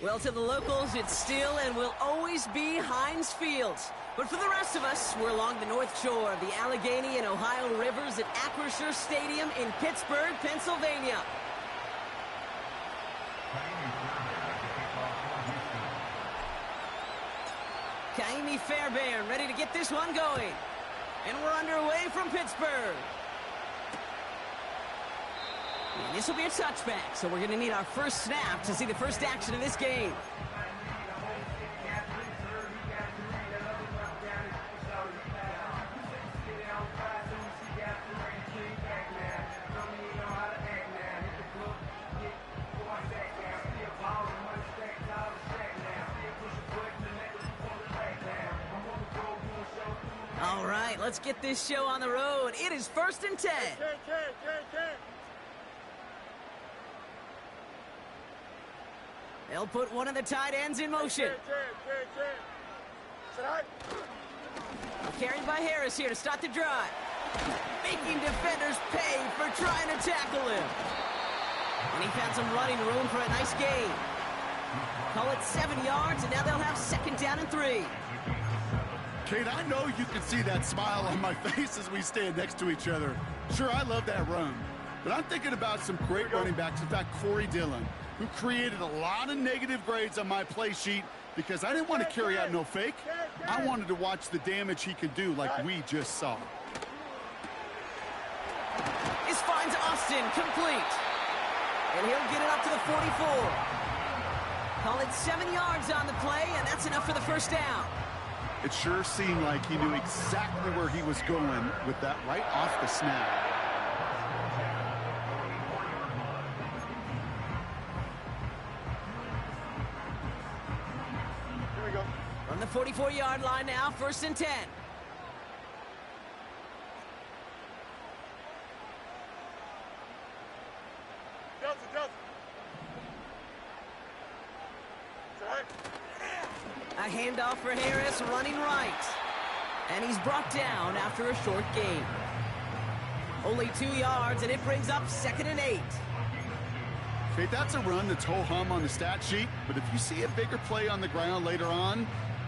Well, to the locals, it's still and will always be Heinz Field. But for the rest of us, we're along the north shore of the Allegheny and Ohio rivers at Acrisure Stadium in Pittsburgh, Pennsylvania. Kaimi Fairbairn ready to get this one going. And we're underway from Pittsburgh. And this will be a touchback, so we're going to need our first snap to see the first action of this game. All right, let's get this show on the road. It is 1st and 10. They'll put one of the tight ends in motion. Carried by Harris here to start the drive. Making defenders pay for trying to tackle him. And he found some running room for a nice gain. Call it 7 yards, and now they'll have 2nd down and 3. Kate, I know you can see that smile on my face as we stand next to each other. Sure, I love that run. But I'm thinking about some great running backs. In fact, Corey Dillon, who created a lot of negative grades on my play sheet because I didn't want to carry out no fake. I wanted to watch the damage he could do like we just saw. This finds Austin complete. And he'll get it up to the 44. Call it 7 yards on the play, and that's enough for the 1st down. It sure seemed like he knew exactly where he was going with that right off the snap. Here we go. From the 44-yard line now, 1st and 10. A handoff for Harris, running right. And he's brought down after a short gain. Only 2 yards, and it brings up 2nd and 8. Okay, that's a run that's ho-hum on the stat sheet, but if you see a bigger play on the ground later on,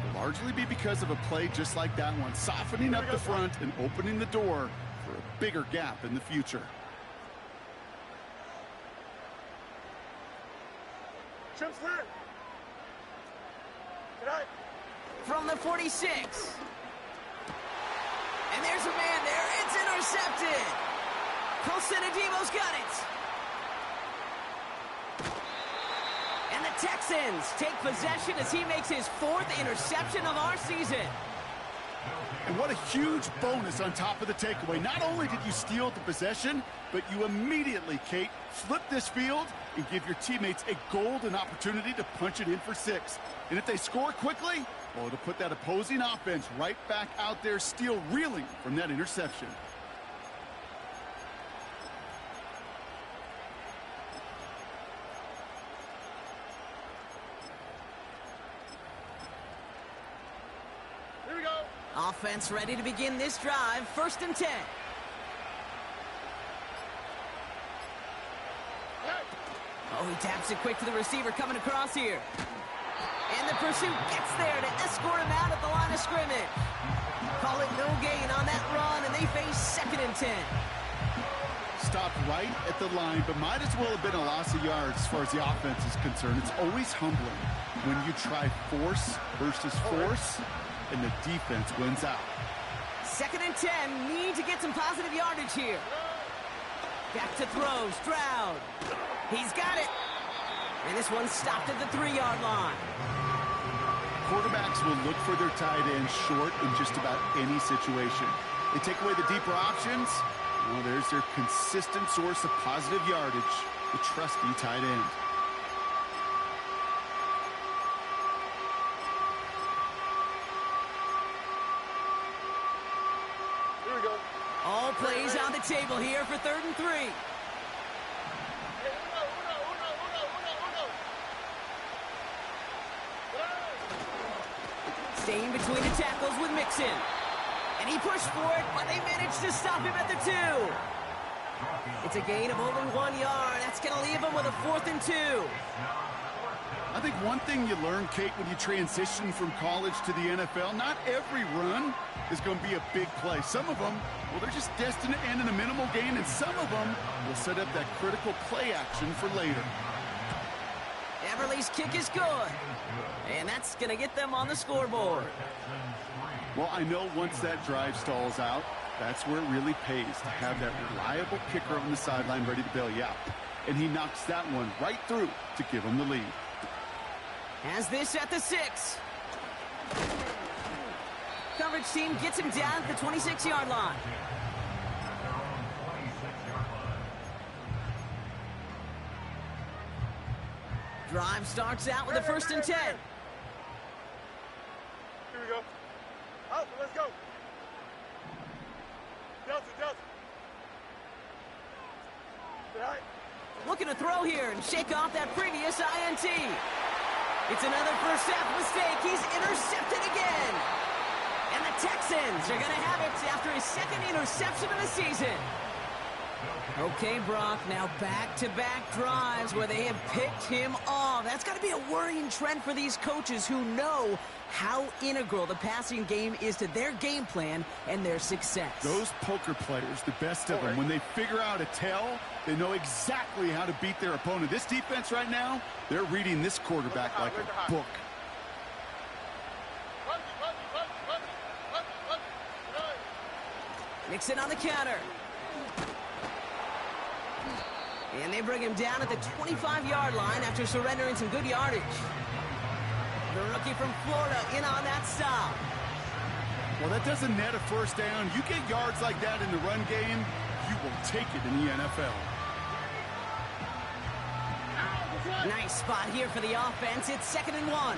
it'll largely be because of a play just like that one, softening up the front and opening the door for a bigger gap in the future. Chimps clear. From the 46. And there's a man there. It's intercepted. Colson Adebo's got it. And the Texans take possession as he makes his 4th interception of our season. And what a huge bonus on top of the takeaway. Not only did you steal the possession, but you immediately, Kate, flip this field and give your teammates a golden opportunity to punch it in for 6. And if they score quickly, well, it'll put that opposing offense right back out there, still reeling from that interception. Here we go. Offense ready to begin this drive. 1st and 10. Oh, he taps it quick to the receiver coming across here. And the pursuit gets there to escort him out at the line of scrimmage. Call it no gain on that run, and they face 2nd and 10. Stopped right at the line, but might as well have been a loss of yards as far as the offense is concerned. It's always humbling when you try force versus force, and the defense wins out. 2nd and 10, need to get some positive yardage here. Back to throw, Stroud. He's got it. And this one stopped at the 3-yard line. Quarterbacks will look for their tight end short in just about any situation. They take away the deeper options. Well, there's their consistent source of positive yardage, the trusty tight end. Here we go. All plays on the table here for 3rd and 3. Staying between the tackles with Mixon. And he pushed for it, but they managed to stop him at the 2. It's a gain of over 1 yard. That's going to leave him with a 4th and 2. I think one thing you learn, Kate, when you transition from college to the NFL, not every run is going to be a big play. Some of them, well, they're just destined to end in a minimal gain, and some of them will set up that critical play action for later. Everly's kick is good. And that's going to get them on the scoreboard. Well, I know once that drive stalls out, that's where it really pays to have that reliable kicker on the sideline ready to bail you out. And he knocks that one right through to give him the lead. Has this at the 6. Coverage team gets him down at the 26-yard line. Drive starts out with a 1st and 10. Here we go. Alpha, let's go. Delta. Looking to throw here and shake off that previous INT. It's another first half mistake. He's intercepted again. And the Texans are going to have it after his 2nd interception of the season. Okay, Brock, now back-to-back drives where they have picked him off. That's got to be a worrying trend for these coaches who know how integral the passing game is to their game plan and their success. Those poker players, the best of them, when they figure out a tell, they know exactly how to beat their opponent. This defense right now, they're reading this quarterback like a book. Mixon on the counter. And they bring him down at the 25-yard line after surrendering some good yardage. The rookie from Florida in on that stop. Well, that doesn't net a first down. You get yards like that in the run game, you will take it in the NFL. Nice spot here for the offense. It's 2nd and 1.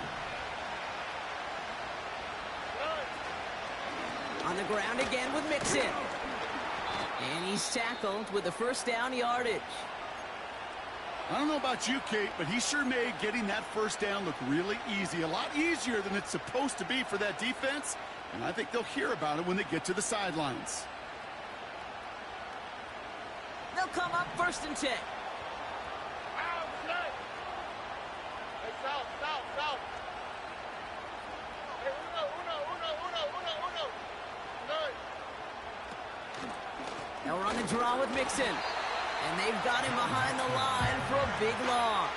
On the ground again with Mixon. And he's tackled with the first down yardage. I don't know about you, Kate, but he sure made getting that first down look really easy. A lot easier than it's supposed to be for that defense. And I think they'll hear about it when they get to the sidelines. They'll come up 1st and 10. They'll run the draw with Mixon. And they've got him behind the line for a big loss.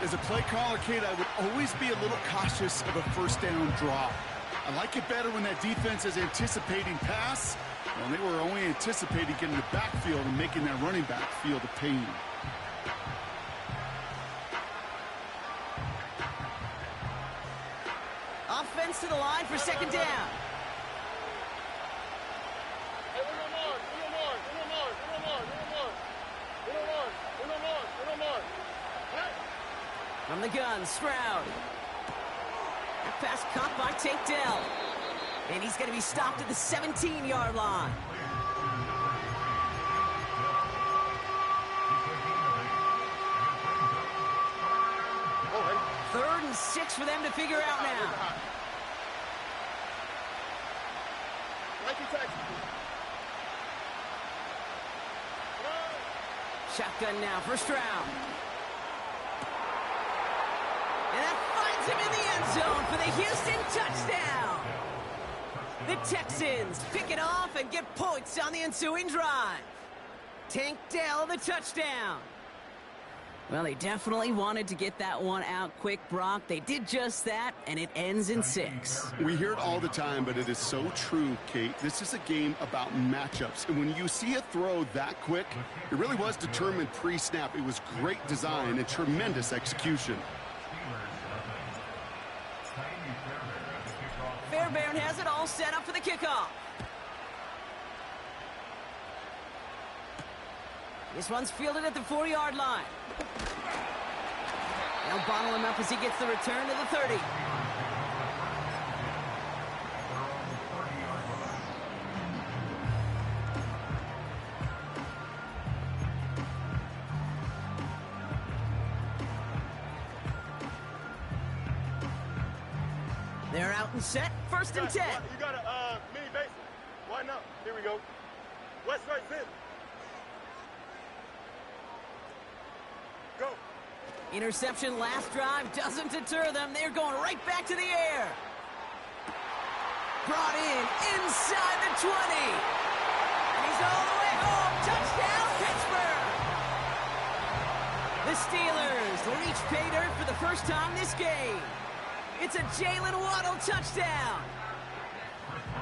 As a play caller, Kate, I would always be a little cautious of a first down draw. I like it better when that defense is anticipating pass. Well, they were only anticipating getting the backfield and making that running back feel the pain. Offense to the line for 2nd down. From the gun, Stroud. That pass caught by Tank Dell. And he's going to be stopped at the 17-yard line. Third and 6 for them to figure out now. Shotgun now for Stroud. And that finds him in the end zone for the Houston touchdown. The Texans pick it off and get points on the ensuing drive. Tank Dell the touchdown. Well, they definitely wanted to get that one out quick, Brock. They did just that, and it ends in 6. We hear it all the time, but it is so true, Kate. This is a game about matchups. And when you see a throw that quick, it really was determined pre-snap. It was great design and tremendous execution. Fairbairn has it all set up for the kickoff. This one's fielded at the 4-yard line. They'll bottle him up as he gets the return to the 30. They're out and set. 1st and 10. You got a mini base. Why not? Here we go. West right in. Go. Interception last drive doesn't deter them. They're going right back to the air. Brought in inside the 20. And he's all the way home. Touchdown, Pittsburgh. The Steelers reach pay dirt for the first time this game. It's a Jalen Waddle touchdown.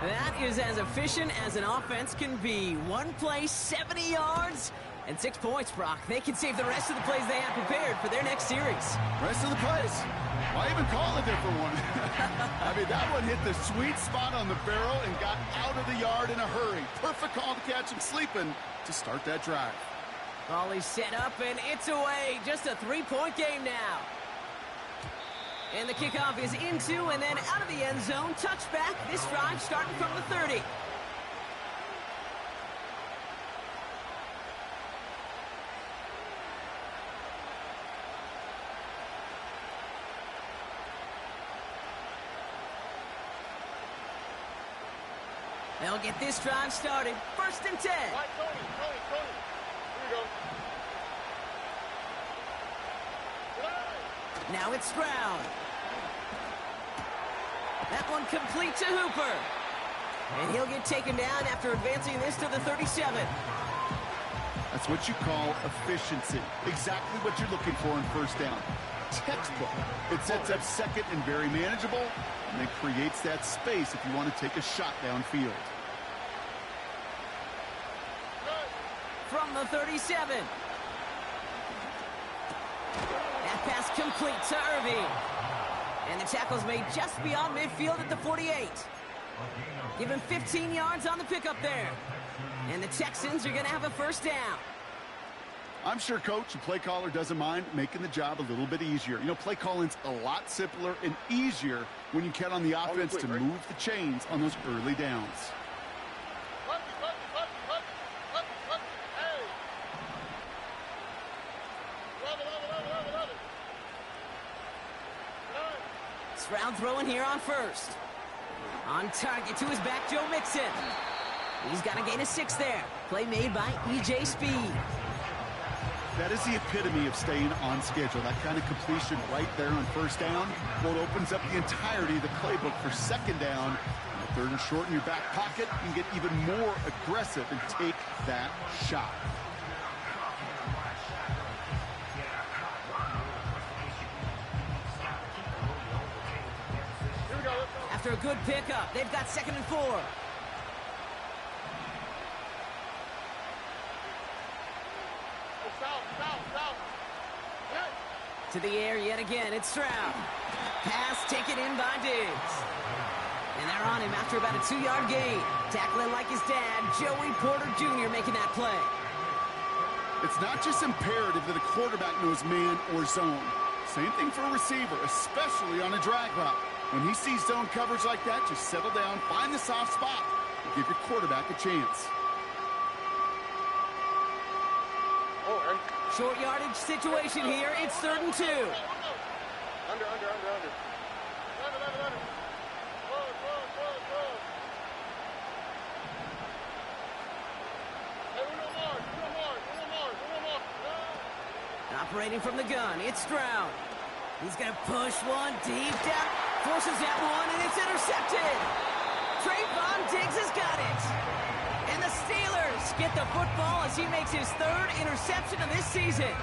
That is as efficient as an offense can be. One play, 70 yards, and 6 points, Brock. They can save the rest of the plays they have prepared for their next series. Rest of the plays? Why even call a different one? I mean, that one hit the sweet spot on the barrel and got out of the yard in a hurry. Perfect call to catch him sleeping to start that drive. Ball is set up, and it's away. Just a 3-point game now. And the kickoff is into and then out of the end zone. Touchback. This drive starting from the 30. They'll get this drive started. 1st and 10. Right, Tony. Here we go. Now it's Stroud. That one complete to Hooper. And he'll get taken down after advancing this to the 37. That's what you call efficiency. Exactly what you're looking for on 1st down. Textbook. It sets up 2nd and very manageable, and it creates that space if you want to take a shot downfield. From the 37. That pass complete to Irving. And the tackle's made just beyond midfield at the 48. Give him 15 yards on the pickup there. And the Texans are going to have a 1st down. I'm sure coach and play caller doesn't mind making the job a little bit easier. You know, play calling's a lot simpler and easier when you count on the offense to move the chains on those early downs. Stroud throwing here on 1st. On target to his back, Joe Mixon. He's got a gain of 6 there. Play made by E.J. Speed. That is the epitome of staying on schedule. That kind of completion right there on 1st down. Well, it opens up the entirety of the playbook for 2nd down. 3rd and short in your back pocket. You can get even more aggressive and take that shot. After a good pickup, they've got 2nd and 4. To the air yet again, it's Stroud. Pass taken in by Diggs. And they're on him after about a 2-yard gain. Tackling like his dad, Joey Porter Jr. making that play. It's not just imperative that a quarterback knows man or zone. Same thing for a receiver, especially on a drag route. When he sees zone coverage like that, just settle down, find the soft spot, and give your quarterback a chance. Short yardage situation here. It's 3rd and 2. Under. Operating from the gun, it's Stroud. He's going to push one deep down. Forces that one, and it's intercepted. Trayvon Diggs has got it. And the Steelers get the football as he makes his 3rd interception of this season.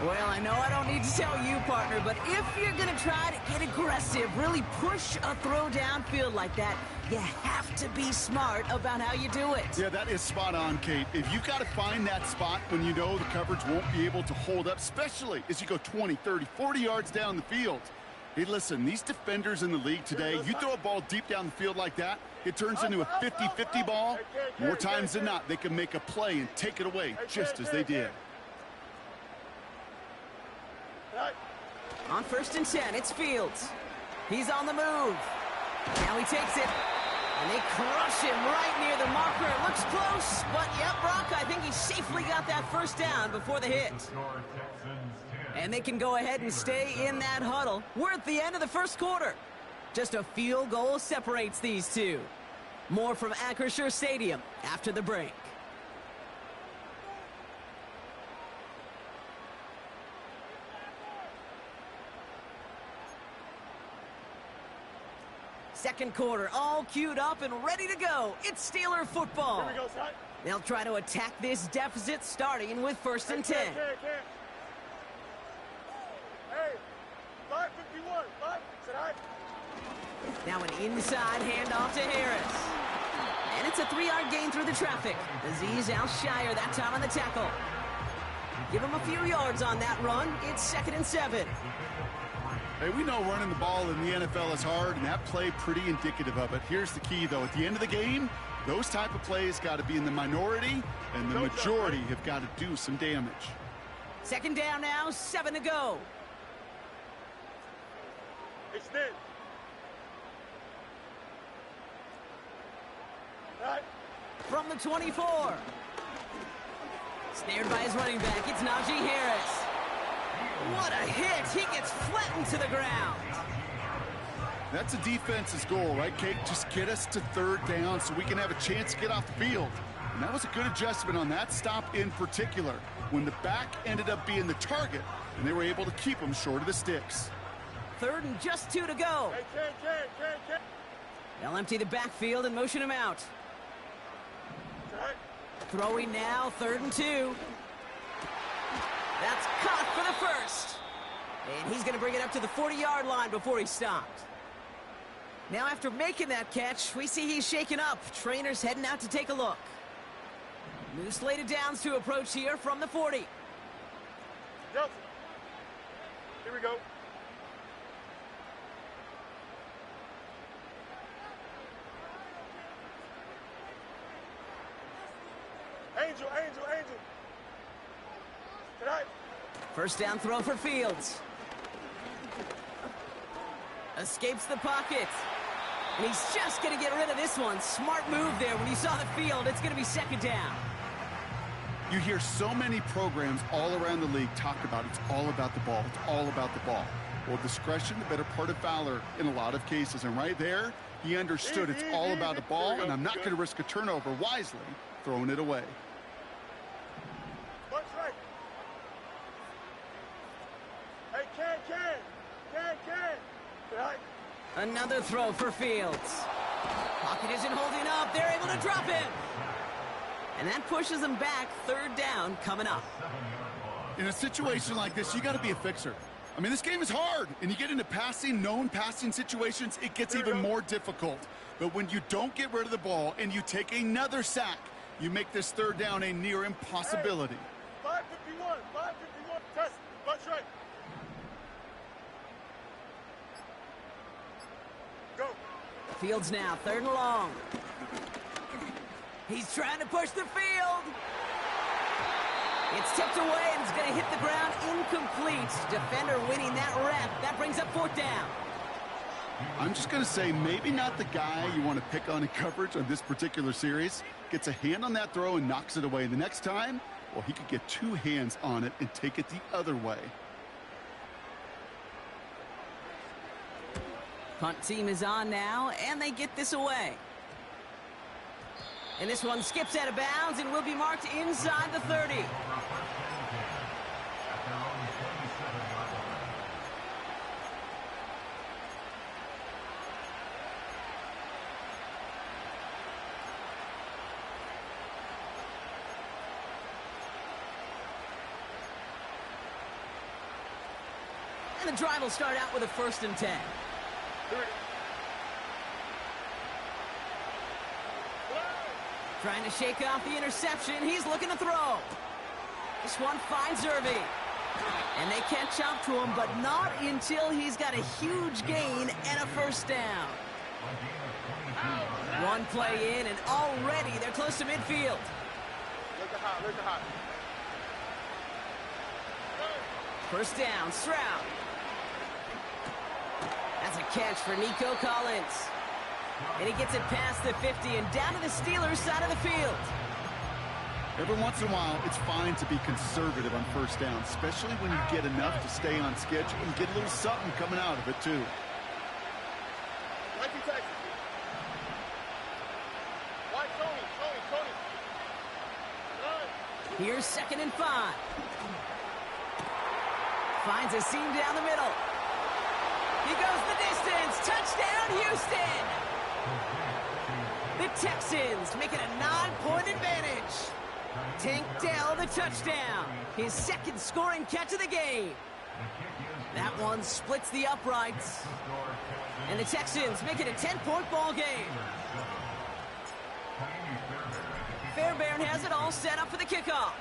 Well, I know I don't need to tell you, partner, but if you're going to try to get aggressive, really push a throw downfield like that, you have to be smart about how you do it. Yeah, that is spot on, Kate. If you've got to find that spot when you know the coverage won't be able to hold up, especially as you go 20, 30, 40 yards down the field. Hey, listen, these defenders in the league today, you throw a ball deep down the field like that, it turns into a 50-50 ball. More times than not, they can make a play and take it away, just as they did. On 1st and 10, it's Fields. He's on the move. Now he takes it. And they crush him right near the marker. It looks close, but yep, Brock, I think he safely got that 1st down before the hit. And they can go ahead and stay in that huddle. We're at the end of the 1st quarter. Just a field goal separates these two. More from Acrisure Stadium after the break. Second quarter, all queued up and ready to go. It's Steeler football. Here we go, son. They'll try to attack this deficit starting with 1st and 10. Hey, 551. 5. Sit high. Now an inside handoff to Harris. And it's a 3-yard gain through the traffic. Azeez Al-Shire that time on the tackle. Give him a few yards on that run. It's 2nd and 7. Hey, we know running the ball in the NFL is hard, and that play pretty indicative of it. Here's the key, though. At the end of the game, those type of plays got to be in the minority, and the majority have got to do some damage. 2nd down now, 7 to go. Extend. Right. From the 24. Snared by his running back, it's Najee Harris. What a hit! He gets flattened to the ground. That's a defense's goal, right, Kate? Just get us to third down so we can have a chance to get off the field. And that was a good adjustment on that stop in particular, when the back ended up being the target, and they were able to keep him short of the sticks. 3rd and just 2 to go. Hey, Ken. They'll empty the backfield and motion him out. Right. Throwing now, 3rd and 2. That's caught for the first. And he's going to bring it up to the 40-yard line before he stopped. Now after making that catch, we see he's shaken up. Trainer's heading out to take a look. New slated downs to approach here from the 40. Johnson. Here we go. Angel. Tonight. First down throw for Fields. Escapes the pocket. And he's just going to get rid of this one. Smart move there. When you saw the field, it's going to be 2nd down. You hear so many programs all around the league talk about it's all about the ball. It's all about the ball. Well, discretion, the better part of valor in a lot of cases. And right there, he understood it's all about the ball, and I'm not going to risk a turnover wisely, throwing it away. Bunch right. Hey, Ken. Tonight. Another throw for Fields. Pocket isn't holding up. They're able to drop him. And that pushes them back. 3rd down coming up. In a situation like this, you got to be a fixer. I mean, this game is hard, and you get into known passing situations, it gets even more difficult. But when you don't get rid of the ball and you take another sack, you make this 3rd down a near impossibility. Hey, 551. Test. Bunch right. Go. Fields now, 3rd and long. He's trying to push the field. It's tipped away and it's going to hit the ground incomplete. Defender winning that rep. That brings up 4th down. I'm just going to say maybe not the guy you want to pick on in coverage on this particular series. Gets a hand on that throw and knocks it away. The next time, well, he could get 2 hands on it and take it the other way. Punt team is on now, and they get this away. And this one skips out of bounds and will be marked inside the 30. And the drive will start out with a 1st and 10. Trying to shake off the interception. He's looking to throw. This one finds Irving. And they can't jump to him, but not until he's got a huge gain and a 1st down. One play in, and already they're close to midfield. Look at hot. 1st down, Stroud. That's a catch for Nico Collins. And he gets it past the 50 and down to the Steelers' side of the field. Every once in a while, it's fine to be conservative on 1st down, especially when you get enough to stay on schedule and get a little something coming out of it, too. Like you Texas. Why Tony? Here's 2nd and 5. Finds a seam down the middle. He goes the distance. Touchdown, Houston. The Texans make it a 9-point advantage. Tank Dell the touchdown. His 2nd scoring catch of the game. That one splits the uprights. And the Texans make it a 10-point ball game. Fairbairn has it all set up for the kickoff.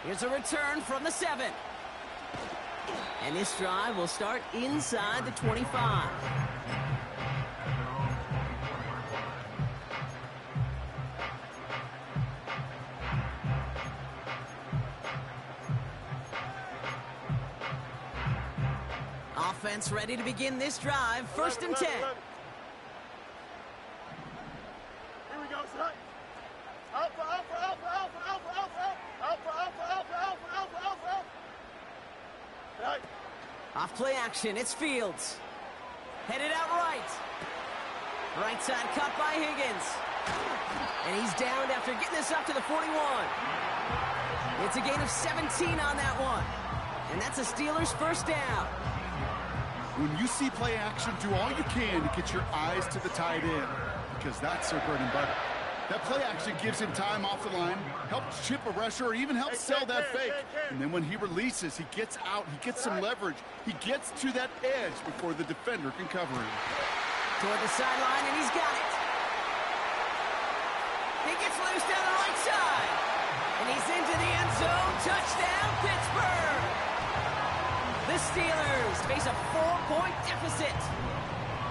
Here's a return from the 7. And this drive will start inside the 25. Offense ready to begin this drive. 1st and 10. Here we go, son. Alpha. Right. Off play action, it's Fields. Headed out right. Right side cut by Higgins. And he's downed after getting this up to the 41. It's a gain of 17 on that one. And that's a Steelers first down. When you see play action, do all you can to get your eyes to the tight end, because that's their bread and butter. That play action gives him time off the line, helps chip a rusher, or even helps sell that fake. And then when he releases, he gets out, he gets some leverage. He gets to that edge before the defender can cover him. Toward the sideline, and he's got it. He gets loose down the right side. And he's into the end zone. Touchdown, Pittsburgh! The Steelers face a 4-point deficit.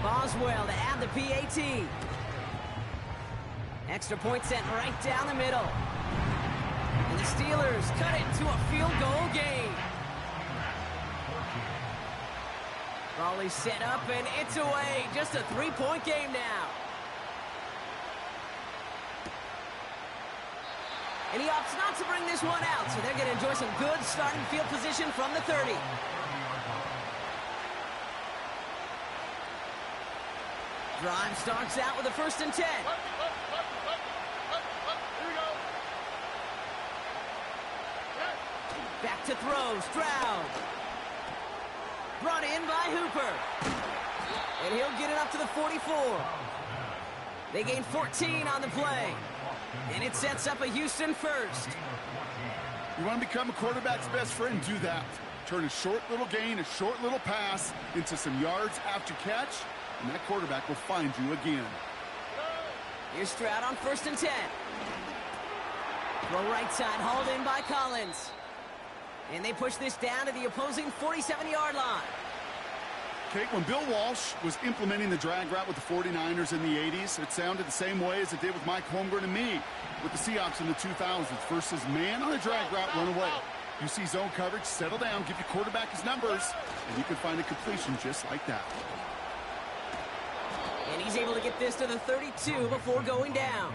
Boswell to add the PAT. Extra point sent right down the middle. And the Steelers cut it to a field goal game. Raleigh set up, and it's away. Just a 3-point game now. And he opts not to bring this one out, so they're going to enjoy some good starting field position from the 30. Drive starts out with a 1st and 10. Here we go. Back to throw, Stroud. Brought in by Hooper. And he'll get it up to the 44. They gain 14 on the play. And it sets up a Houston first. You want to become a quarterback's best friend? Do that. Turn a short little gain, a short little pass into some yards after catch, and that quarterback will find you again. Here's Stroud on 1st and 10. Throw right side, hauled in by Collins. And they push this down to the opposing 47-yard line. Kate, when Bill Walsh was implementing the drag route with the 49ers in the 80s, it sounded the same way as it did with Mike Holmgren and me with the Seahawks in the 2000s versus man on a drag route, run away. You see zone coverage, settle down, give your quarterback his numbers, and you can find a completion just like that. And he's able to get this to the 32 before going down.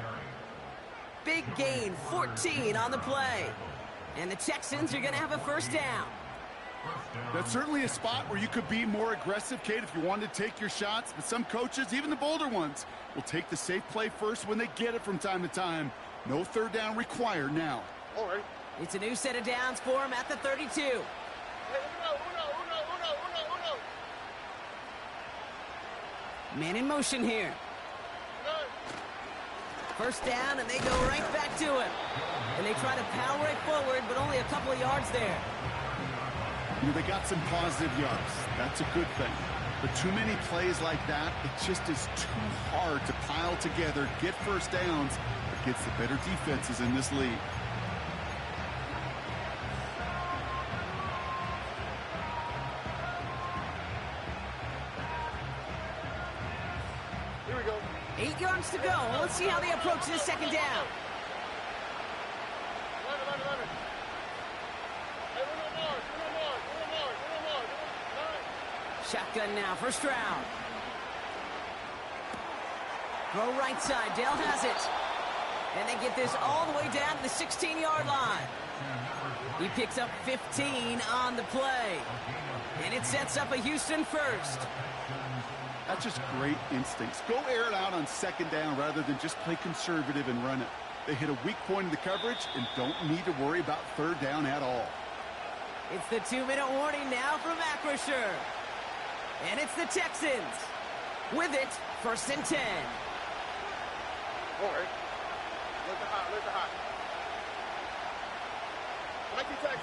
Big gain, 14 on the play. And the Texans are going to have a first down. That's certainly a spot where you could be more aggressive, Kate, if you wanted to take your shots. But some coaches, even the bolder ones, will take the safe play first when they get it from time to time. No 3rd down required now. All right. It's a new set of downs for him at the 32. Hey, uno. Man in motion here. First down, and they go right back to him. And they try to power right forward, but only a couple of yards there. You know, they got some positive yards. That's a good thing. But too many plays like that, it just is too hard to pile together, get first downs against the better defenses in this league. Here we go. 8 yards to go. Let's see how they approach this second down. Run it. Hey, uno more. Shotgun now for Stroud. Throw right side. Dell has it. And they get this all the way down to the 16-yard line. He picks up 15 on the play. And it sets up a Houston first. That's just great instincts. Go air it out on 2nd down rather than just play conservative and run it. They hit a weak point in the coverage and don't need to worry about 3rd down at all. It's the 2-minute warning now from Acrisure. And it's the Texans. With it, 1st and 10. All right. Let the hot. Mikey Texas.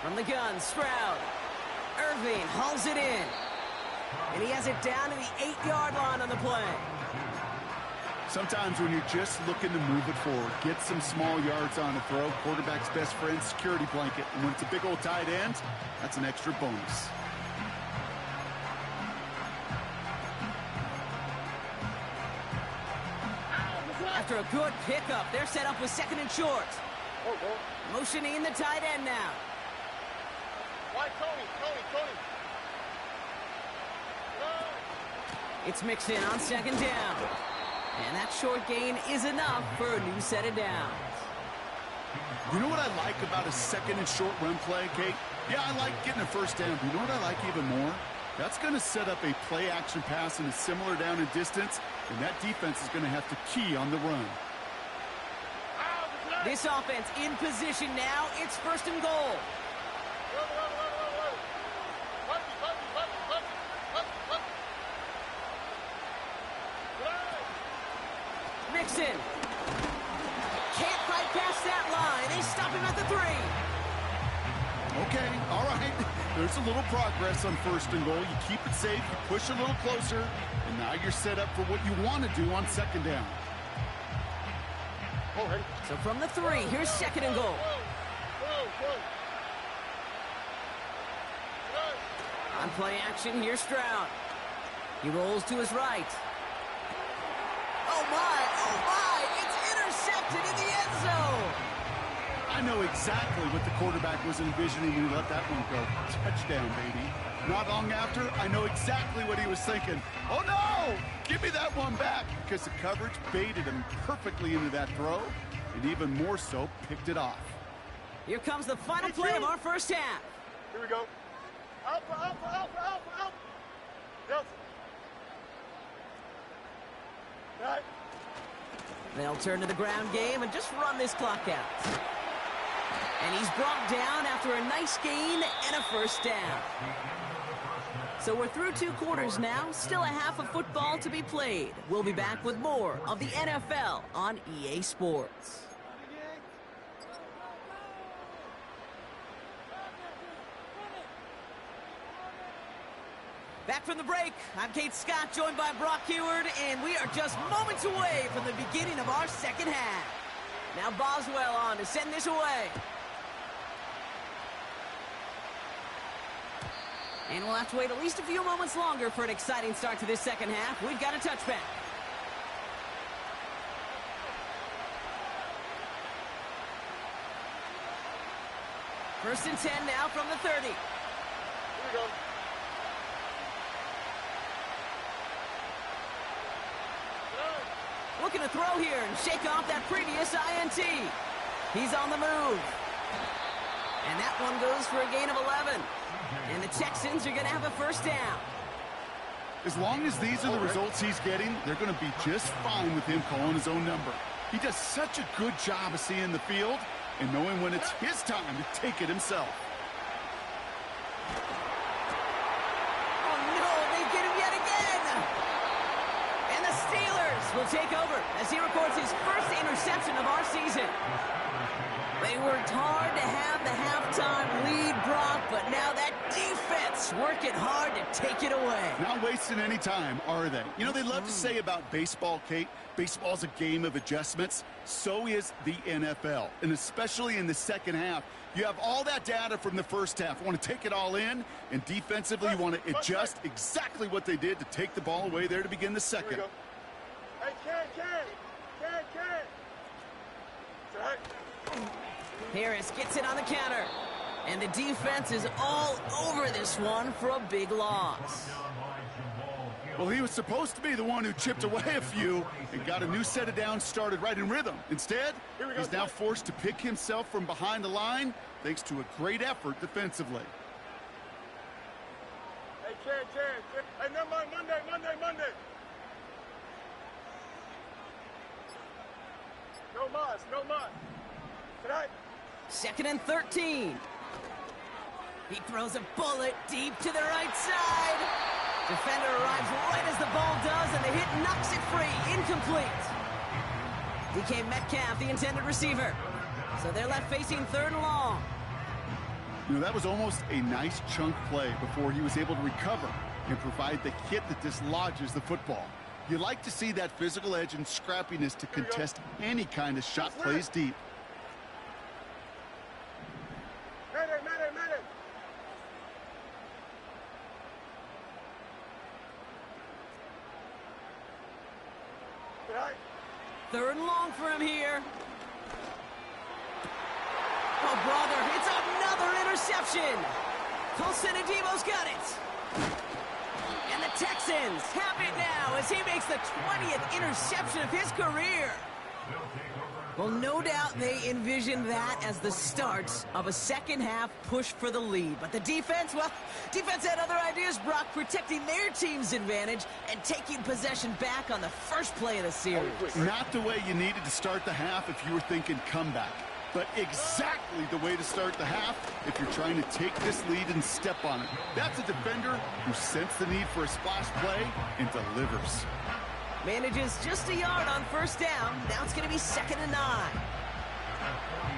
From the gun, Stroud. Irving hauls it in. And he has it down to the 8-yard line on the play. Sometimes when you're just looking to move it forward, get some small yards on a throw, quarterback's best friend, security blanket. And when it's a big old tight end, that's an extra bonus. After a good pickup, they're set up with 2nd and short. Motioning the tight end now. Why, Tony? It's mixed in on 2nd down. And that short gain is enough for a new set of downs. You know what I like about a second and short run play, Kate? Yeah, I like getting a first down, but you know what I like even more? That's going to set up a play-action pass in a similar down and distance, and that defense is going to have to key on the run. This offense in position now. It's first and goal. Mixon. Can't fight past that line. They stop him at the 3. Okay, all right. There's a little progress on first and goal. You keep it safe, you push a little closer, and now you're set up for what you want to do on second down. So from the 3, here's second and goal. On play action, here's Stroud. He rolls to his right. Oh my, it's intercepted in the end zone. I know exactly what the quarterback was envisioning when he let that one go. Touchdown, baby. Not long after, I know exactly what he was thinking. Oh, no! Give me that one back, because the coverage baited him perfectly into that throw, and even more so, picked it off. Here comes the final play of our first half. Here we go. Alpha. Yes. Right. They'll turn to the ground game and just run this clock out. And he's brought down after a nice gain and a first down. So we're through 2 quarters now, still a half of football to be played. We'll be back with more of the NFL on EA Sports. Back from the break, I'm Kate Scott, joined by Brock Heward, and we are just moments away from the beginning of our second half. Now Boswell on to send this away. And we'll have to wait at least a few moments longer for an exciting start to this second half. We've got a touchback. First and 10 now from the 30. Here we go. Looking to throw here and shake off that previous INT. He's on the move. And that one goes for a gain of 11. And the Texans are going to have a first down. As long as these are the results he's getting, they're going to be just fine with him calling his own number. He does such a good job of seeing the field and knowing when it's his time to take it himself. Oh, no, they get him yet again. And the Steelers will take over as he records his first interception of our season. They worked hard to have the halftime lead, Brock, but now that defense working hard to take it away. Not wasting any time, are they? You know, they love to say about baseball, Kate, baseball's a game of adjustments. So is the NFL, and especially in the second half. You have all that data from the first half. You want to take it all in, and defensively you want to adjust exactly what they did to take the ball away there to begin the second. Here we go. Hey, Ken. It's all right. Harris gets it on the counter. And the defense is all over this one for a big loss. Well, he was supposed to be the one who chipped away a few and got a new set of downs started right in rhythm. Instead, he's now forced to pick himself from behind the line thanks to a great effort defensively. Hey, Ken. Hey, never mind. Monday. No mas. Tonight. Second and 13. He throws a bullet deep to the right side. Defender arrives right as the ball does, and the hit knocks it free. Incomplete. DK Metcalf, the intended receiver. So they're left facing 3rd and long. You know, that was almost a nice chunk play before he was able to recover and provide the hit that dislodges the football. You like to see that physical edge and scrappiness to contest any kind of shot plays deep. Mayday. Right. 3rd and long for him here. Oh, brother, it's another interception. Colson Adebo's got it. And the Texans have it now as he makes the 20th interception of his career. Well, no doubt they envisioned that as the start of a second-half push for the lead. But the defense, well, defense had other ideas, Brock, protecting their team's advantage and taking possession back on the first play of the series. Not the way you needed to start the half if you were thinking comeback, but exactly the way to start the half if you're trying to take this lead and step on it. That's a defender who sensed the need for a splash play and delivers. Manages just a yard on first down. Now it's going to be 2nd and 9.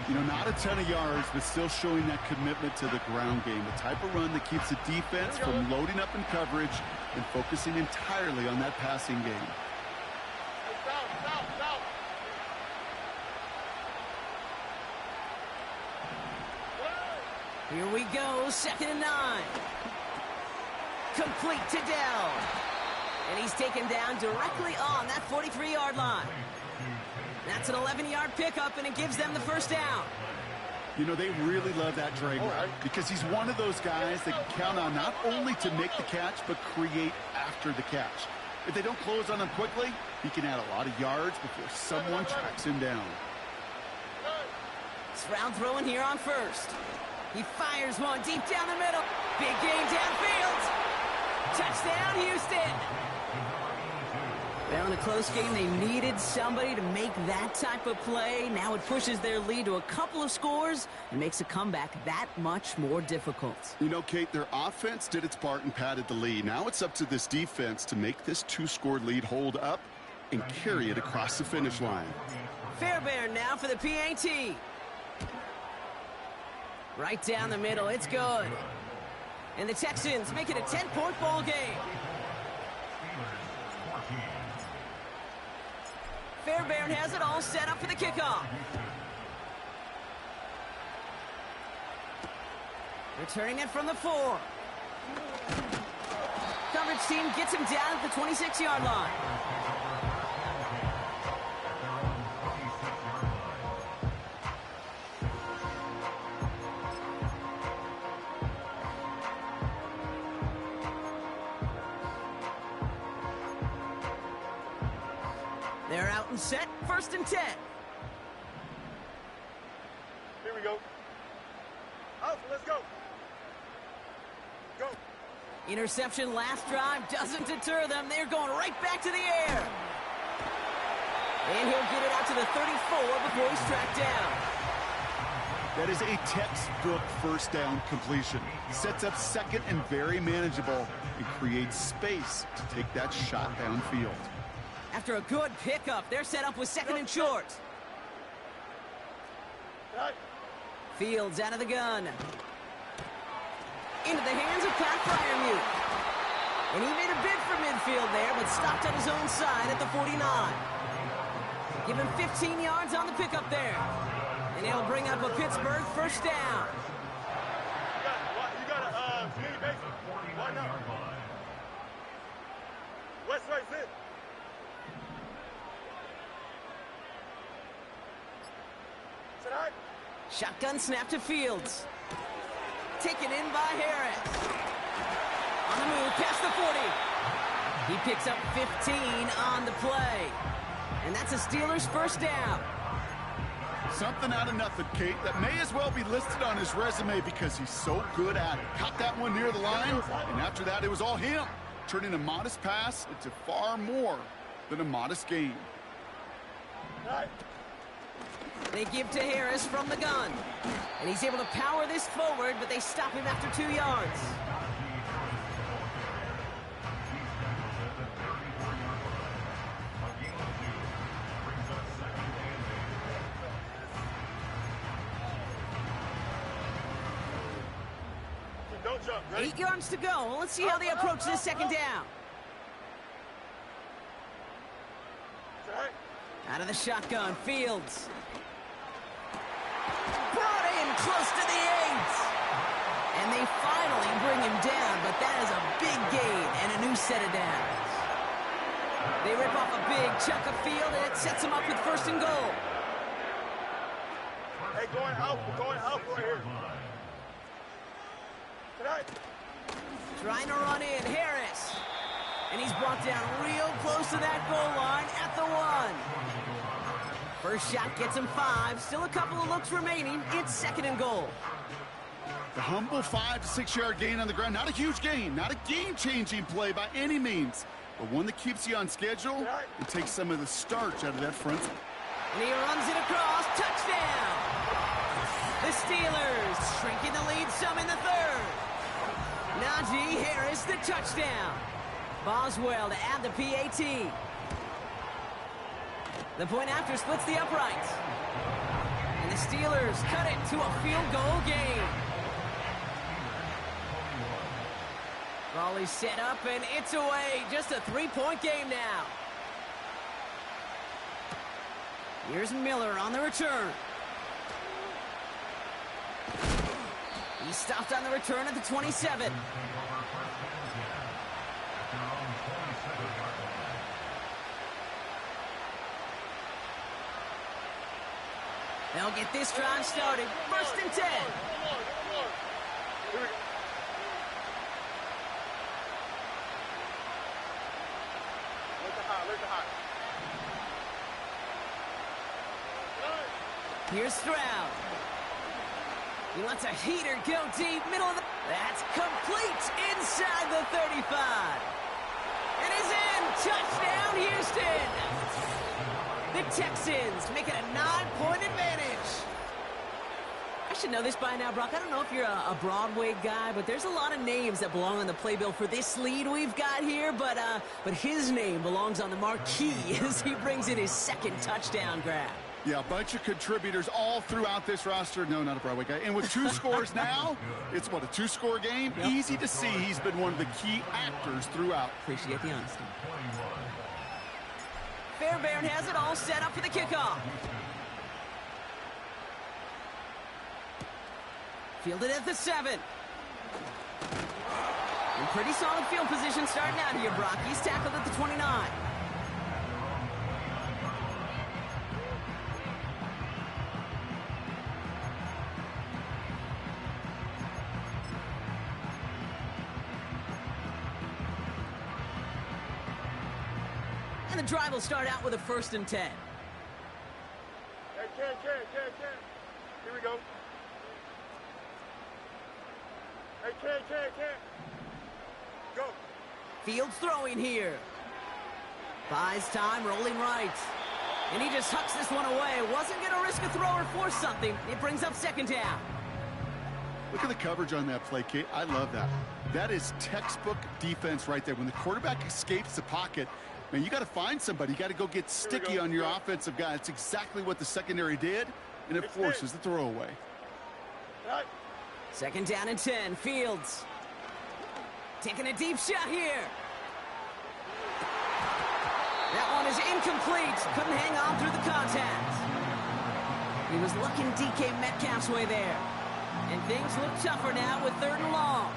You know, not a ton of yards, but still showing that commitment to the ground game. The type of run that keeps the defense from loading up in coverage and focusing entirely on that passing game. Here we go, 2nd and 9. Complete to Dell. And he's taken down directly on that 43-yard line. That's an 11-yard pickup, and it gives them the first down. You know, they really love that drag route because he's one of those guys that can count on not only to make the catch, but create after the catch. If they don't close on him quickly, he can add a lot of yards before someone tracks him down. It's round throwing here on first. He fires one deep down the middle. Big gain downfield. Touchdown, Houston. Well, in a close game, they needed somebody to make that type of play. Now it pushes their lead to a couple of scores and makes a comeback that much more difficult. You know, Kate, their offense did its part and padded the lead. Now it's up to this defense to make this 2-score lead hold up and carry it across the finish line. Fairbairn now for the PAT. Right down the middle, it's good. And the Texans make it a 10-point ball game. Fairbairn has it all set up for the kickoff. Returning it from the 4. Coverage team gets him down at the 26-yard line. They're out and set, 1st and 10. Here we go. Alpha, let's go. Go. Interception last drive doesn't deter them. They're going right back to the air. And he'll get it out to the 34 before he's tracked down. That is a textbook first down completion. Sets up second and very manageable and creates space to take that shot downfield. After a good pickup, they're set up with 2nd and short. Fields out of the gun. Into the hands of Pat Fryermuth. And he made a bid for midfield there, but stopped on his own side at the 49. Give him 15 yards on the pickup there. And he'll bring up a Pittsburgh first down. You got a mini base. Why not? West right in. Shotgun snap to Fields. Taken in by Harris. On the move, past the 40. He picks up 15 on the play. And that's a Steelers first down. Something out of nothing, Kate, that may as well be listed on his resume because he's so good at it. Caught that one near the line, and after that, it was all him, turning a modest pass into far more than a modest gain. They give to Harris from the gun. And he's able to power this forward, but they stop him after 2 yards. Don't jump. Ready? 8 yards to go. Well, let's see how they approach this second down. Out of the shotgun, Fields. Brought in close to the 8. And they finally bring him down, but that is a big gain and a new set of downs. They rip off a big chunk of field, and it sets them up with 1st and goal. Hey, going out right here. Trying to run in, Harris. And he's brought down real close to that goal line at the 1. First shot gets him 5. Still a couple of looks remaining. It's 2nd and goal. The humble 5 to 6 yard gain on the ground. Not a huge gain, not a game-changing play by any means, but one that keeps you on schedule and takes some of the starch out of that front. And he runs it across. Touchdown! The Steelers shrinking the lead some in the 3rd. Najee Harris, the touchdown. Boswell to add the PAT. The point after splits the uprights. And the Steelers cut it to a field goal game. Volley set up, and it's away. Just a 3-point game now. Here's Miller on the return. He stopped on the return at the 27. They'll get this drive started. 1st and 10. Here we go. Let the high. Here's Stroud. He lets a heater go deep, middle of the... That's complete inside the 35. And is in. Touchdown, Houston. The Texans make it a 9-point advantage. I should know this by now, Brock. I don't know if you're a Broadway guy, but there's a lot of names that belong on the playbill for this lead we've got here. But his name belongs on the marquee as he brings in his 2nd touchdown grab. Yeah, a bunch of contributors all throughout this roster. No, not a Broadway guy. And with 2 scores now, it's what, a 2-score game? Yep. Easy to see he's been one of the key actors throughout. Appreciate the honesty. Fairbairn has it all set up for the kickoff. Fielded at the 7. In pretty solid field position starting out here, Brock. He's tackled at the 29. And the drive will start out with a 1st and 10. Hey, Ken. Here we go. Hey, Ken. Go. Fields throwing here. Buys time, rolling right. And he just hucks this one away. Wasn't going to risk a throw or force something. It brings up 2nd down. Look at the coverage on that play, Kate. I love that. That is textbook defense right there. When the quarterback escapes the pocket, man, you got to find somebody. You got to go get sticky on your offensive guy. It's exactly what the secondary did, and it forces the throwaway. Right. 2nd down and 10. Fields taking a deep shot here. That one is incomplete. Couldn't hang on through the contact. He was looking DK Metcalf's way there. And things look tougher now with 3rd and long.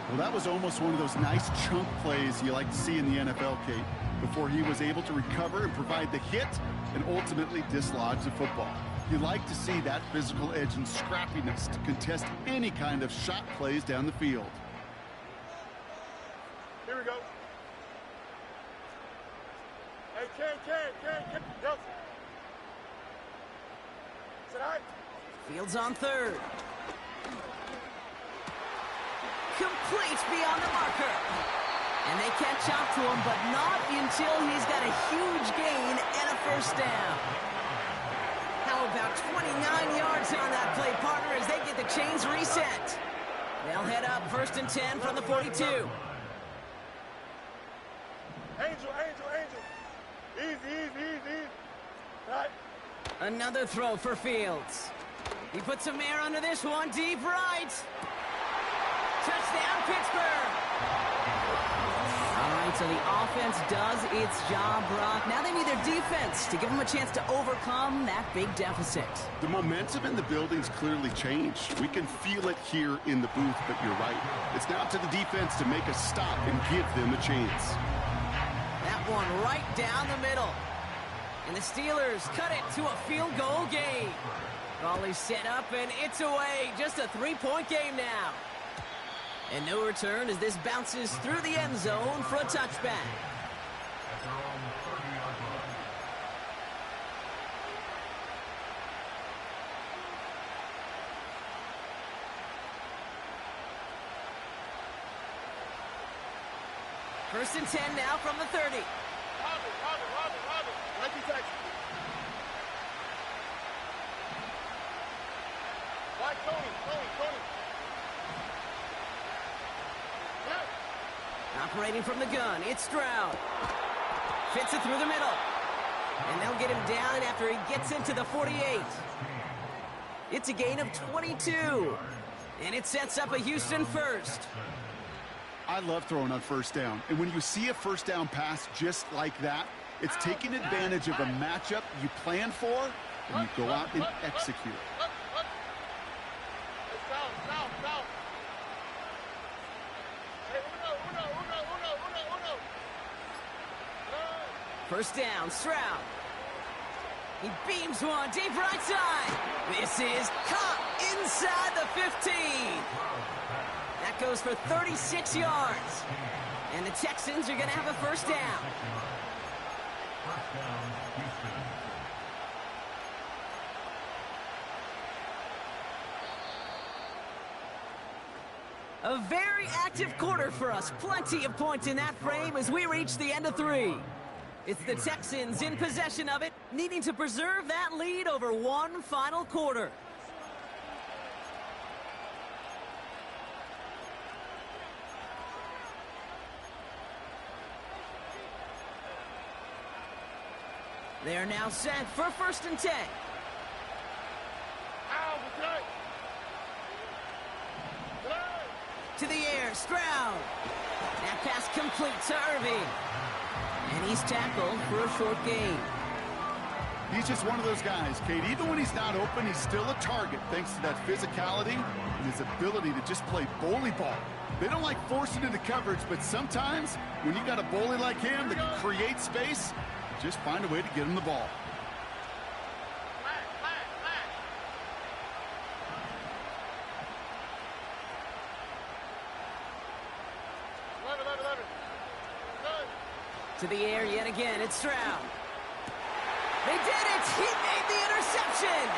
Well, that was almost one of those nice chunk plays you like to see in the NFL, Kate, before he was able to recover and provide the hit and ultimately dislodge the football. You like to see that physical edge and scrappiness to contest any kind of shot plays down the field. Here we go. Hey, Ken. Yo. Sit high. Fields on 3rd. Complete beyond the marker. And they catch up to him, but not until he's got a huge gain and a 1st down. How about 29 yards on that play, partner, as they get the chains reset. They'll head up 1st and 10 from the 42. Angel. Easy. Right. Another throw for Fields. He puts some air under this one, deep right. Touchdown, Pittsburgh. All right, so the offense does its job, Brock. Now they need their defense to give them a chance to overcome that big deficit. The momentum in the building's clearly changed. We can feel it here in the booth, but you're right. It's now up to the defense to make a stop and give them a chance. That one right down the middle. And the Steelers cut it to a field goal game. Volley set up, and it's away. Just a 3-point game now. And no return as this bounces through the end zone for a touchback. First and 10 now from the 30. Robin. Like you text. Why Tony? Operating from the gun, it's Stroud. Fits it through the middle. And they'll get him down after he gets into the 48. It's a gain of 22. And it sets up a Houston first. I love throwing on first down. And when you see a first down pass just like that, it's taking advantage of a matchup you plan for, and you go out and execute. Down. Hey, uno. First down, Stroud. He beams one deep right side. This is caught inside the 15. That goes for 36 yards. And the Texans are going to have a first down. A very active quarter for us. Plenty of points in that frame as we reach the end of 3. It's the Texans in possession of it, needing to preserve that lead over one final quarter. They are now set for first and 10. To the air, Stroud. That pass complete to Irving. And he's tackled for a short gain. He's just one of those guys, Kate. Even when he's not open, he's still a target thanks to that physicality and his ability to just play bully ball. They don't like forcing into coverage, but sometimes when you got a bully like him that can create space, just find a way to get him the ball. To the air yet again, it's Stroud. They did it! He made the interception!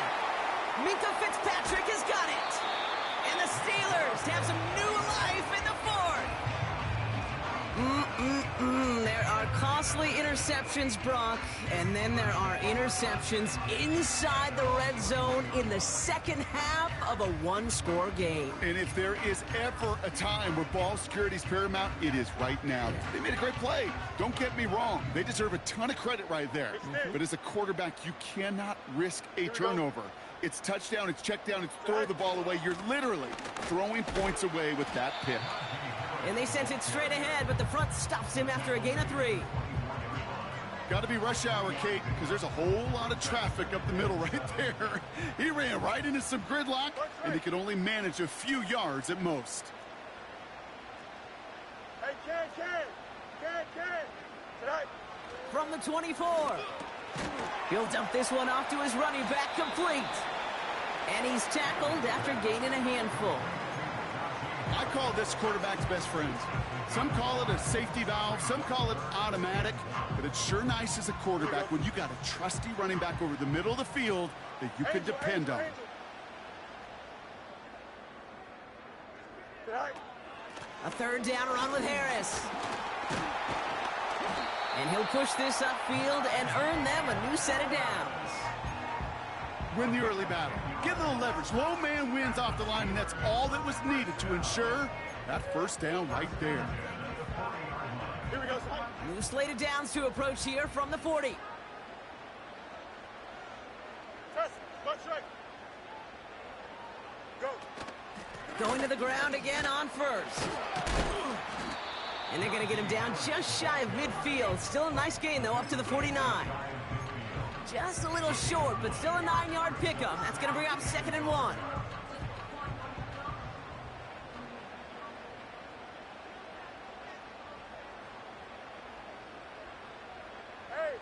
Minka Fitzpatrick has got it! And the Steelers have some new life in the fourth! There are costly interceptions, Brock, and then there are interceptions inside the red zone in the second half of a one-score game. And if there is ever a time where ball security is paramount, it is right now. They made a great play. Don't get me wrong. They deserve a ton of credit right there. But as a quarterback, you cannot risk a turnover. It's touchdown, it's check down, it's throw the ball away. You're literally throwing points away with that pick. And they sent it straight ahead, but the front stops him after a gain of 3. Got to be rush hour, Kate, because there's a whole lot of traffic up the middle right there. He ran right into some gridlock, and he could only manage a few yards at most. Hey, Ken. Tonight. From the 24. He'll dump this one off to his running back, complete. And he's tackled after gaining a handful. I call this quarterback's best friend. Some call it a safety valve, some call it automatic, but it's sure nice as a quarterback when you got a trusty running back over the middle of the field that you can depend on. A third down run with Harris. And he'll push this upfield and earn them a new set of downs. Win the early battle. Get a little leverage. Low man wins off the line, and that's all that was needed to ensure that first down right there. Here we go, son. New slated downs to approach here from the 40. Press, butt straight. Go. Going to the ground again on first. And they're going to get him down just shy of midfield. Still a nice gain, though, up to the 49. Just a little short, but still a 9-yard pickup. That's going to bring up 2nd and 1. Hey,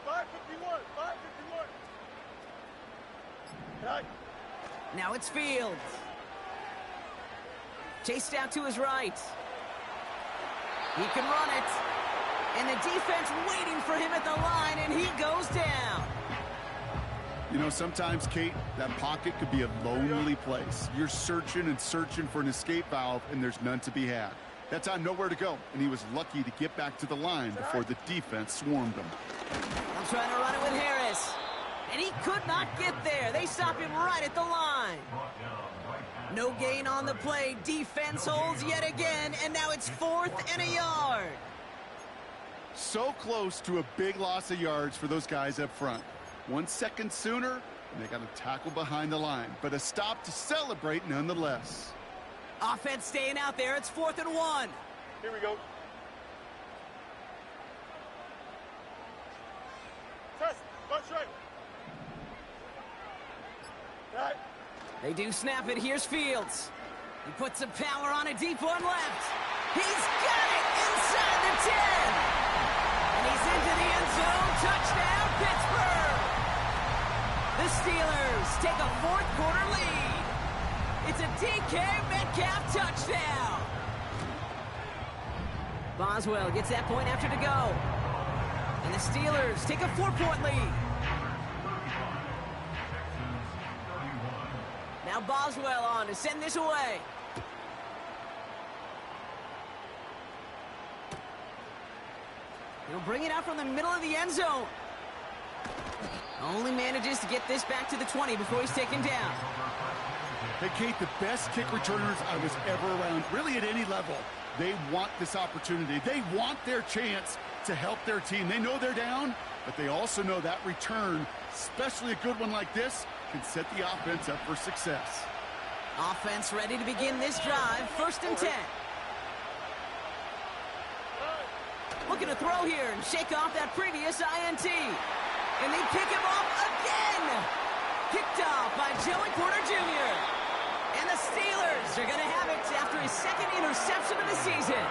551. Hey. Now it's Fields. chased out to his right. He can run it. And the defense waiting for him at the line, and he goes down. You know, sometimes, Kate, that pocket could be a lonely place. You're searching and searching for an escape valve, and there's none to be had. That time, nowhere to go, and he was lucky to get back to the line before the defense swarmed him. I'm trying to run it with Harris, and he could not get there. They stop him right at the line. No gain on the play. Defense holds yet again, and now it's 4th and a yard. So close to a big loss of yards for those guys up front. 1 second sooner, and they got a tackle behind the line, but a stop to celebrate nonetheless. Offense staying out there. It's 4th and 1. Here we go. Test. Bunch right. Right. They do snap it. Here's Fields. He puts some power on a deep one left. He's got it inside the 10. And he's into the end zone. Touchdown, Pittsburgh. The Steelers take a 4th quarter lead. It's a DK Metcalf touchdown. Boswell gets that point after to go. And the Steelers take a 4-point lead. Now Boswell on to send this away. He'll bring it out from the middle of the end zone. Only manages to get this back to the 20 before he's taken down. Hey, Kate, the best kick returners I was ever around, really at any level, they want this opportunity. They want their chance to help their team. They know they're down, but they also know that return, especially a good one like this, can set the offense up for success. Offense ready to begin this drive. 1st and 10. Looking to throw here and shake off that previous INT. And they pick him off again. Picked off by Joey Porter Jr. And the Steelers are going to have it after his 2nd interception of the season.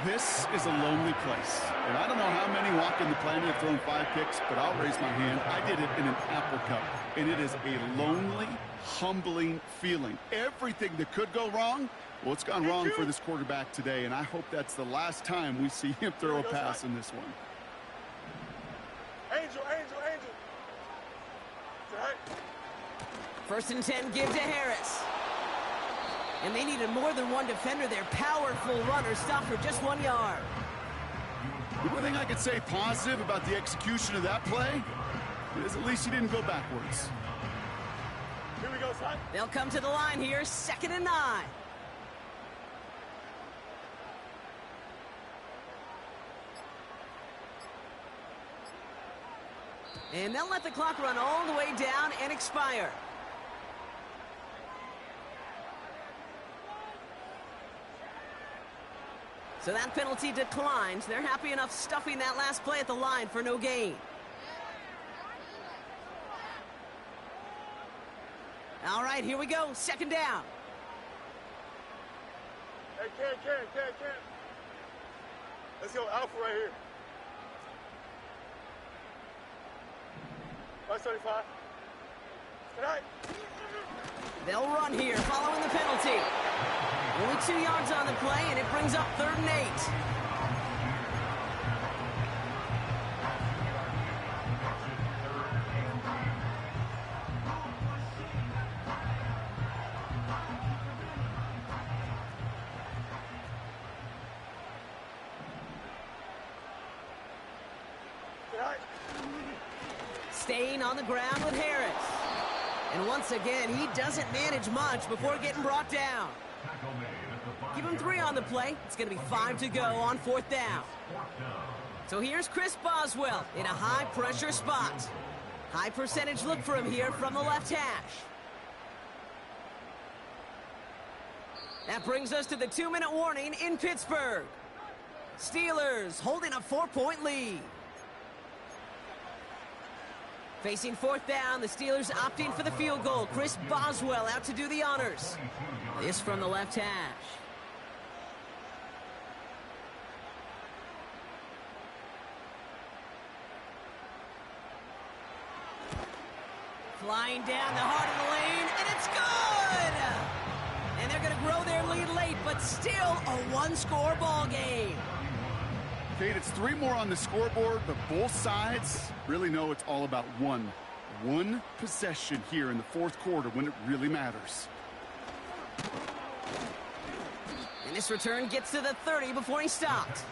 This is a lonely place. And I don't know how many walk in the planet have thrown 5 picks, but I'll raise my hand. I did it in an Apple Cup. And it is a lonely, humbling feeling. Everything that could go wrong, well, it's gone wrong for this quarterback today. And I hope that's the last time we see him throw a pass in this one. Angel, angel, angel. Right. 1st and 10, give to Harris. And they needed more than one defender. Their powerful runner stopped for just 1 yard. The one thing I could say positive about the execution of that play is at least he didn't go backwards. Here we go, son. They'll come to the line here, 2nd and 9. And they'll let the clock run all the way down and expire. So that penalty declines. They're happy enough stuffing that last play at the line for no gain. All right, here we go. 2nd down. Hey, Ken. Let's go Alpha right here. 575. Tonight. They'll run here following the penalty. Only 2 yards on the play, and it brings up 3rd and 8. Staying on the ground with Harris. And once again, he doesn't manage much before getting brought down. Give him 3 on the play. It's going to be 5 to go on 4th down. So here's Chris Boswell in a high-pressure spot. High percentage look for him here from the left hash. That brings us to the 2-minute warning in Pittsburgh. Steelers holding a 4-point lead. Facing 4th down, the Steelers opting for the field goal. Chris Boswell out to do the honors. This from the left hash. Flying down the heart of the lane, and it's good! And they're going throw their lead late, but still a one-score ball game. Kate, it's 3 more on the scoreboard, but both sides really know it's all about one possession here in the fourth quarter when it really matters. And this return gets to the 30 before he stopped.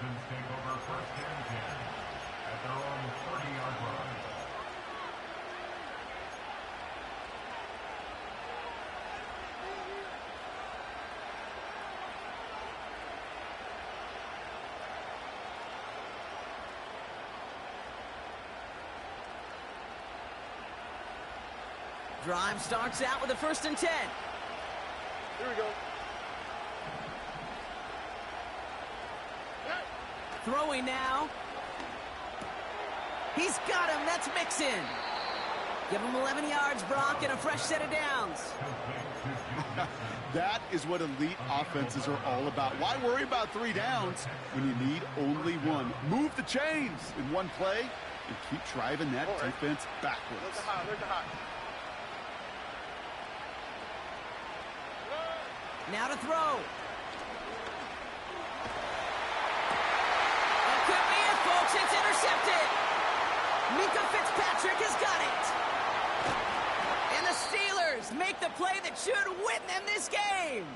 Drive starts out with a 1st and 10. Here we go. Throwing now. He's got him. That's Mixon. Give him 11 yards, Brock, and a fresh set of downs. That is what elite offenses are all about. Why worry about 3 downs when you need only 1? Move the chains in one play and keep driving that defense backwards. Look high, look high. Now to throw. It could be it, folks. It's intercepted. Minka Fitzpatrick has got it. And the Steelers make the play that should win them this game.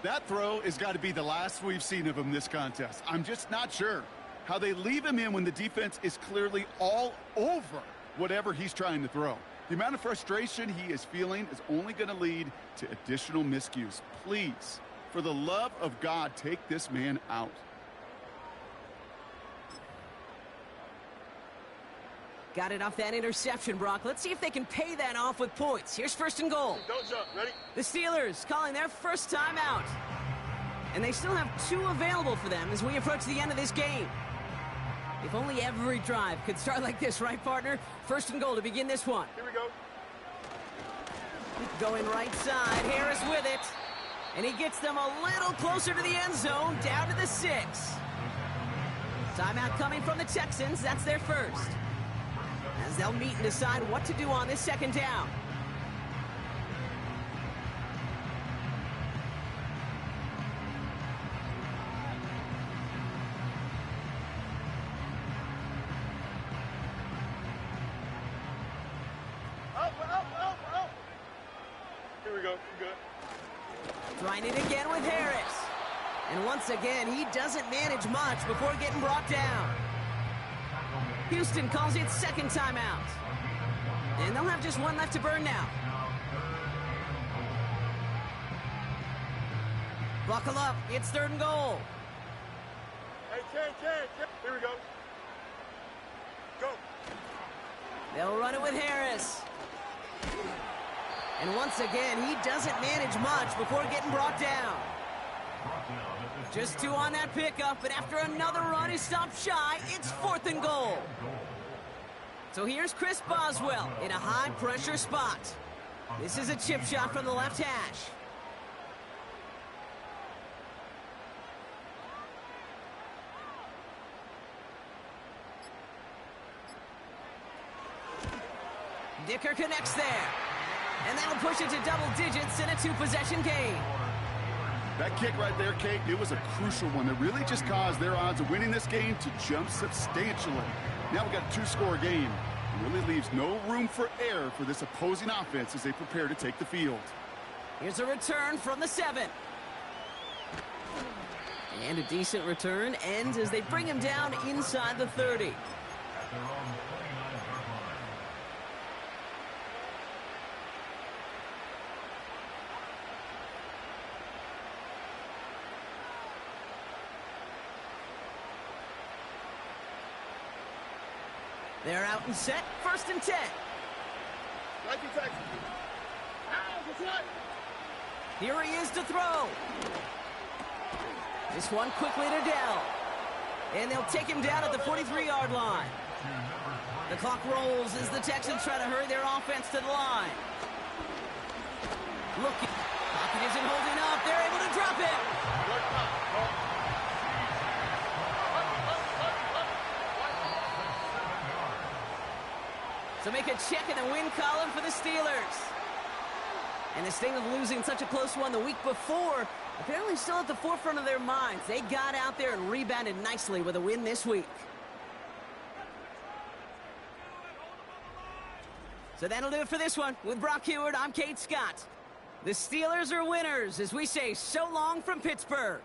That throw has got to be the last we've seen of him this contest. I'm just not sure how they leave him in when the defense is clearly all over whatever he's trying to throw. The amount of frustration he is feeling is only going to lead to additional miscues. Please, for the love of God, take this man out. Got it off that interception, Brock. Let's see if they can pay that off with points. Here's 1st and goal. Don't jump. Ready? The Steelers calling their first time out. And they still have 2 available for them as we approach the end of this game. If only every drive could start like this, right, partner? 1st and goal to begin this one. Here we go. Going right side, Harris with it. And he gets them a little closer to the end zone, down to the 6. Timeout coming from the Texans. That's their first. As they'll meet and decide what to do on this 2nd down. Up. Here we go. We're good. Trying it again with Harris. And once again, he doesn't manage much before getting brought down. Houston calls it 2nd timeout. And they'll have just 1 left to burn now. Buckle up. It's 3rd and goal. Hey, 10. Here we go. Go. They'll run it with Harris. And once again, he doesn't manage much before getting brought down. Just 2 on that pickup, but after another run, he stopped shy. It's 4th and goal. So here's Chris Boswell in a high-pressure spot. This is a chip shot from the left hash. Dicker connects there. And that'll push it to double digits in a 2-possession game. That kick right there, Kate, it was a crucial one that really just caused their odds of winning this game to jump substantially. Now we've got a 2-score game. It really leaves no room for error for this opposing offense as they prepare to take the field. Here's a return from the 7. And a decent return ends as they bring him down inside the 30. They're out and set. 1st and 10. Like you Texas. Here he is to throw. This one quickly to Dell. And they'll take him down at the 43-yard line. The clock rolls as the Texans try to hurry their offense to the line. Looking. Pocket isn't holding up. They're able to drop it. So make a check in the win column for the Steelers. And the sting of losing such a close one the week before, apparently still at the forefront of their minds. They got out there and rebounded nicely with a win this week. So that'll do it for this one. With Brock Heward, I'm Kate Scott. The Steelers are winners as we say so long from Pittsburgh.